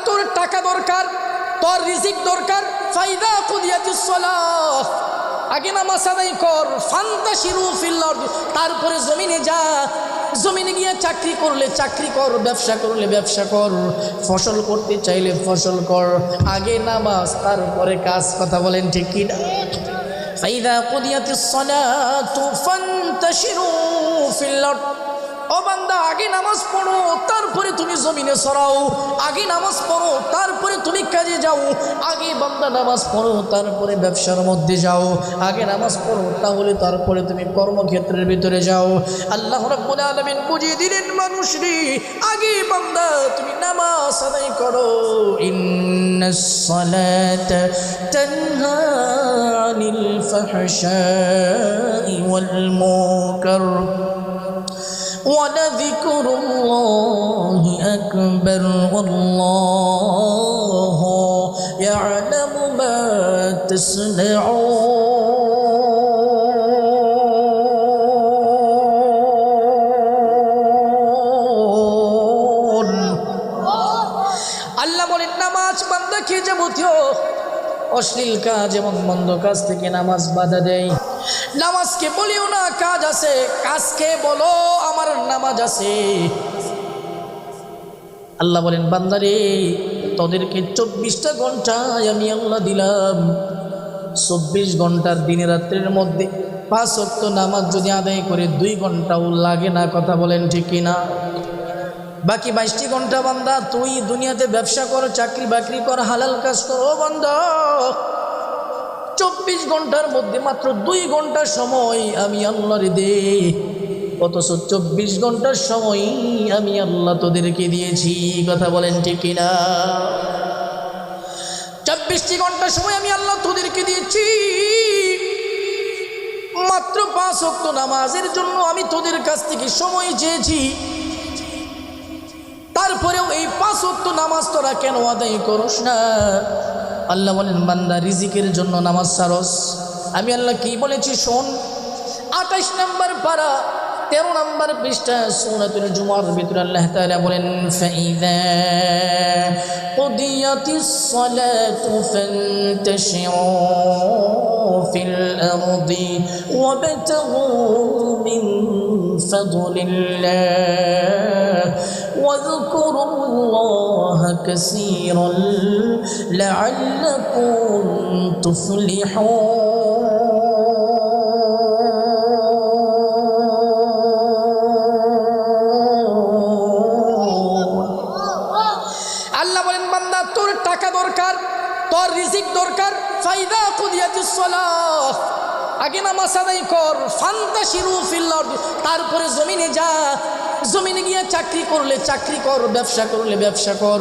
তোর টাকা দরকার, তোর রিজিক দরকার, ফাইদা কুদিয়াতিস সালাহ, আগে নামাজ আদায় কর। ফান্তাশিরু ফিল আরদ, তারপরে জমিনে যা, জমিনে গিয়ে চাকরি করলে চাকরি কর, ব্যবসা করলে ব্যবসা কর, ফসল করতে চাইলে ফসল কর, আগে নামাজ তারপরে কাজ। কথা বলেন ঠিক কি না? ফাইদা কুদিয়াতিস সালাতু ফান্তাশিরু ফিল আরদ, ও বান্দা আগে নামাজ পড়ো তারপরে তুমি জমিনে ছড়াও, আগে নামাজ পড়ো তারপরে তুমি কাজে যাও, আগে বান্দা নামাজ পড়ো তারপরে ব্যবসার মধ্যে যাও, আগে নামাজ পড়ো তাহলে তারপরে তুমি কর্মক্ষেত্রের ভিতরে যাও। আল্লাহ রাব্বুল আলামিন বুঝিয়ে দিলেন মানুষরে, আগে বান্দা তুমি নামাজ আদায় করো। ইন্নাস সালাতা তানহা আনিল ফাহশাই ওয়াল মুনকার ولذكر الله أكبر والله يعلم ما تصنعون। আল্লাহ বলেন নামাজ বান্দাকে যাবতীয় অশ্লীল কাজ এবং মন্দ কাজ থেকে নামাজ বাধা দেয়। নামাজকে বলিও না কাজ আছে, কাজকে বলো আমার নামাজ আছে। আল্লাহ বলেন বান্দারে তোদেরকে 24টা ঘন্টায় আমি আল্লাহ দিলাম, 24 ঘন্টার দিনে রাত্রের মধ্যে 5 ওয়াক্ত নামাজ যদি আদায় করে 2 ঘন্টাও লাগে না। কথা বলেন ঠিক কিনা? বাকি 22টি ঘন্টা বান্দা তুই দুনিয়াতে ব্যবসা কর, চাকরি বাকরি কর, হালাল কাজ করো। বান্দা 24 ঘন্টার মধ্যে মাত্র 2 ঘন্টা সময় আমি আল্লাহর দে, অথচ 24 ঘন্টার সময় আমি আল্লাহ তোদেরকে দিয়েছি। কথা বলেন ঠিক কিনা? 24টি ঘন্টা সময় আমি আল্লাহ তোদেরকে দিয়েছি, মাত্র 5 ওয়াক্ত নামাজের জন্য আমি তোদের কাছ থেকে সময় চেয়েছি। তারপরেও এই 5 ওয়াক্ত নামাজ তোরা কেন আদায় করস না? আল্লাহ বলেন বান্দা রিজিকের জন্য নামাজ ছাড়স। আমি আল্লাহ কি বলেছি শোন, 28 নম্বর পারা 13 নম্বর পৃষ্ঠা সূরাতুল জুমার ভিতরে আল্লাহ তাআলা বলেন ফাইদা কুদিয়াতিস সালাতু ফান্তাশিরু ফিল আরদি ওয়াবতাগু মিন ফাদলিল্লাহ واذكروا الله كثيرا لعلكم تفلحون। আল্লাহ বলেন বান্দা তোর টাকা দরকার, তোর রিজিক দরকার, ফাইদা কুদিয়াতিস সালাহ, আগে নামাজ আদায় কর। ফান্তাশিরু ফিল আরদ, তারপরে জমিনে যা, জমিনে গিয়ে চাকরি করলে চাকরি কর, ব্যবসা করলে ব্যবসা কর,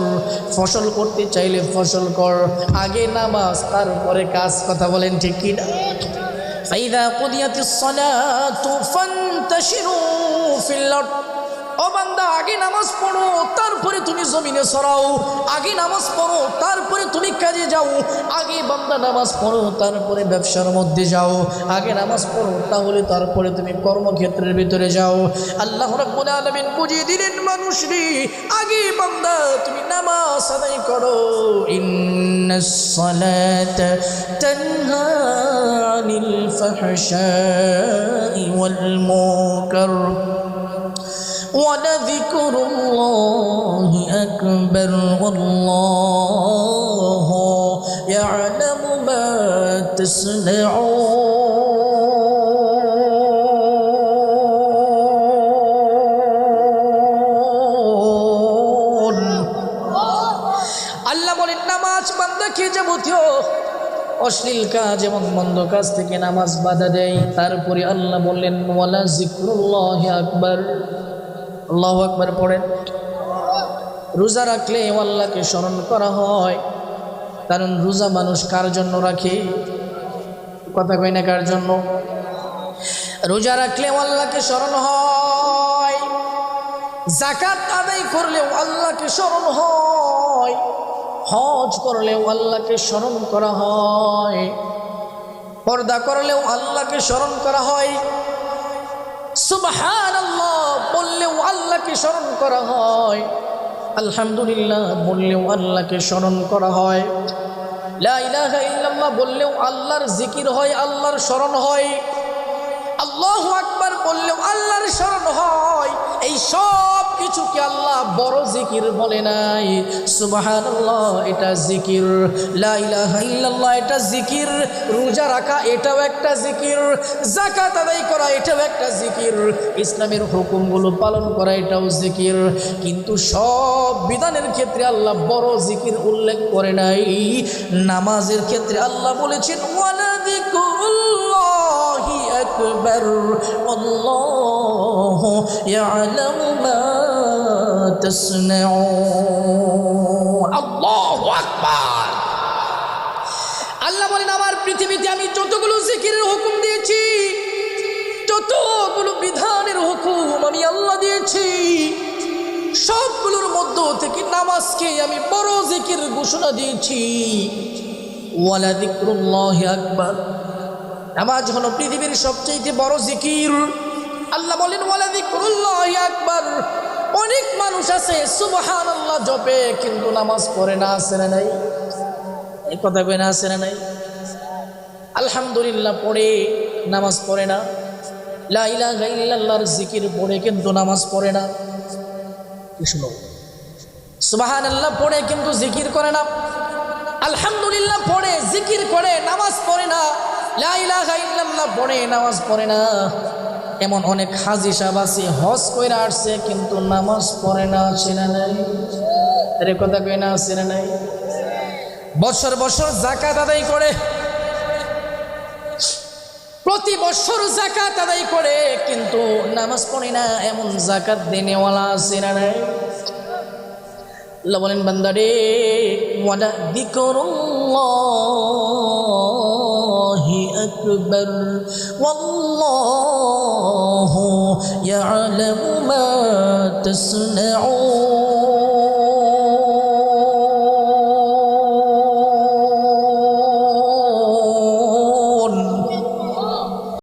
ফসল করতে চাইলে ফসল কর, আগে নামাজ তারপরে কাজ। কথা বলেন ঠিক কি না? ফাইদা কুদিয়াতিস সালাতু ফান্তাশিরু ফিল আরদ, ও বান্দা আগে নামাজ পড়ো তারপরে তুমি জমিনে ছড়াও, আগে নামাজ পড়ো তারপরে তুমি কাজে যাও, আগে বান্দা নামাজ পড়ো তারপরে ব্যবসার মধ্যে যাও, আগে নামাজ পড়ো তাহলে তারপরে তুমি কর্মক্ষেত্রের ভিতরে যাও। আল্লাহ রাব্বুল আলামিন বুঝিয়ে দিলেন মানুষরে, আগে বান্দা তুমি নামাজ আদায় করো। ইন্নাস সালাতা তানহা আনিল ফাহশাই ওয়াল মুনকার ولذكر الله أكبر والله يعلم ما تصنعون। আল্লাহ বলেন নামাজ বান্দাকে যাবতীয় অশ্লীল কাজ এবং মন্দ কাজ থেকে নামাজ বাধা দেয়। তারপরে আল্লাহ বললেন ওয়ালা যিকরুল্লাহি আকবার। আল্লাহু আকবার পড়েন। রোজা রাখলে আল্লাহকে স্মরণ করা হয়, কারণ রোজা মানুষ কার জন্য রাখে? কথা কই না কার জন্য? রোজা রাখলে আল্লাহকে স্মরণ হয়, যাকাত আদায় করলেও আল্লাহকে স্মরণ হয়, হজ করলেও আল্লাহকে স্মরণ করা হয়, পর্দা করলেও আল্লাহকে স্মরণ করা হয়, সুবহানাল্লাহ বললেও আল্লাহকে স্মরণ করা হয়, আলহামদুলিল্লাহ বললেও আল্লাহকে স্মরণ করা হয়, লা ইলাহা ইল্লাল্লাহ বললেও আল্লাহর জিকির হয়, আল্লাহর স্মরণ হয়, আল্লাহু আকবার বললেও আল্লাহর স্মরণ হয়। এই সব কিছুকে আল্লাহ বড় জিকির বলে নাই। সুবহানাল্লাহ এটা জিকির, লা ইলাহা ইল্লাল্লাহ এটা জিকির, রোজা রাখা এটাও একটা জিকির, যাকাত আদায় করা এটাও একটা জিকির, ইসলামের হুকুমগুলো পালন করা এটাও জিকির। কিন্তু সব বিধানের ক্ষেত্রে আল্লাহ বড় জিকির উল্লেখ করে নাই। নামাজের ক্ষেত্রে আল্লাহ বলেছেন ওয়ালা যিকরুল্লাহি আকবার আল্লাহু ইয়ালামু মা তাসনাউন। আল্লাহু আকবার। আল্লাহ বলেন আমার পৃথিবীতে আমি যতগুলো জিকিরের হুকুম দিয়েছি, যতগুলো বিধানের হুকুম আমি আল্লাহ দিয়েছি, সবগুলোর মধ্য থেকে নামাজকে আমি বড় জিকির ঘোষণা দিয়েছি। ওয়ালা যিকরুল্লাহি আকবার, নামাজ হলো পৃথিবীর সবচেয়ে বড় জিকির। আল্লাহ বলেন ওয়ালা যিকরুল্লাহি আকবার। অনেক মানুষ আছে সুবহানাল্লাহ জপে কিন্তু নামাজ পড়ে না, আছে না নাই? এই কথা কই না, আছে না নাই? আলহামদুলিল্লাহ পড়ে নামাজ পড়ে না, লা ইলাহা ইল্লাল্লাহর জিকির পড়ে কিন্তু নামাজ পড়ে না। কি শুনো, সুবহানাল্লাহ পড়ে কিন্তু জিকির করে না, আলহামদুলিল্লাহ পড়ে জিকির করে নামাজ পড়ে না, লা ইলাহা ইল্লাল্লাহ পড়ে নামাজ পড়ে না। এমন অনেক হাজী সাহেব আছে হজ কইরা আসছে কিন্তু নামাজ পড়ে না, আছে না নাই? এর কথা কই না, আছে না নাই? বছর বছর যাকাত আদায় করে, প্রতি বছর যাকাত আদায় করে কিন্তু নামাজ পড়ে না, এমন যাকাত দেনেওয়ালা আছে না নাই? আল্লাহ বলেন বান্দারে ওয়ালা যিকরুল্লাহি আকবার ওয়াল্লাহু ইয়ালামু মা তাসনাউন।